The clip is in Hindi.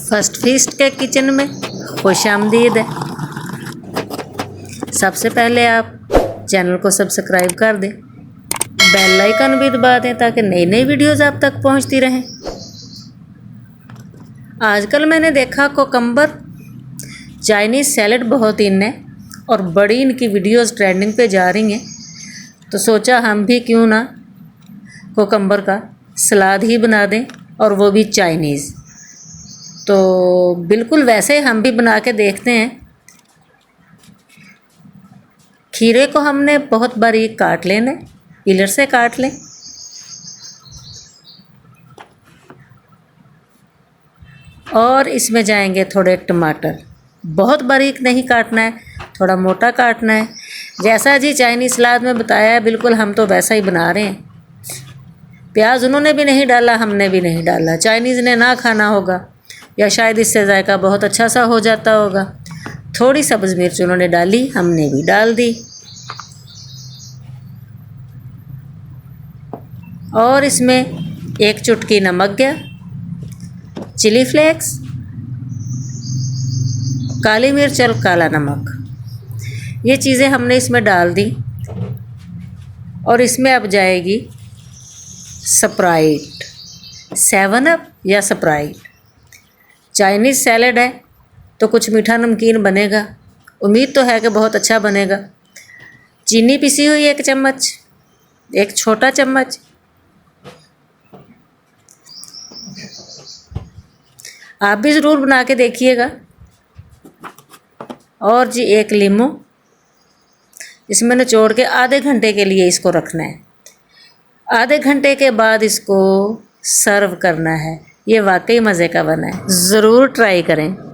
फर्स्ट फीस्ट के किचन में खुशामदीद है। सबसे पहले आप चैनल को सब्सक्राइब कर दें, बेल आइकन भी दबा दें ताकि नई नई वीडियोज़ आप तक पहुंचती रहें। आजकल मैंने देखा कोकम्बर चाइनीज़ सैलड बहुत इन है और बड़ी इनकी वीडियोज़ ट्रेंडिंग पे जा रही हैं, तो सोचा हम भी क्यों ना कोकम्बर का सलाद ही बना दें, और वो भी चाइनीज़। तो बिल्कुल वैसे हम भी बना के देखते हैं। खीरे को हमने बहुत बारीक काट लेना है, पीलर से काट लें। और इसमें जाएंगे थोड़े टमाटर, बहुत बारीक नहीं काटना है, थोड़ा मोटा काटना है। जैसा जी चाइनीज़ सलाद में बताया है बिल्कुल हम तो वैसा ही बना रहे हैं। प्याज उन्होंने भी नहीं डाला, हमने भी नहीं डाला। चाइनीज़ ने ना खाना होगा या शायद इससे जायका बहुत अच्छा सा हो जाता होगा। थोड़ी सब्ज़ मिर्च उन्होंने डाली, हमने भी डाल दी। और इसमें एक चुटकी नमक गया, चिली फ्लेक्स, काली मिर्च और काला नमक, ये चीज़ें हमने इसमें डाल दी। और इसमें अब जाएगी स्प्राइट, 7 अप या स्प्राइट। चाइनीज़ सैलड है तो कुछ मीठा नमकीन बनेगा, उम्मीद तो है कि बहुत अच्छा बनेगा। चीनी पिसी हुई 1 चम्मच, एक छोटा चम्मच, आप भी ज़रूर बना के देखिएगा। और जी 1 लीमू, इसमें निचोड़ के आधे घंटे के लिए इसको रखना है। आधे घंटे के बाद इसको सर्व करना है। ये वाकई मज़े का बना है, ज़रूर ट्राई करें।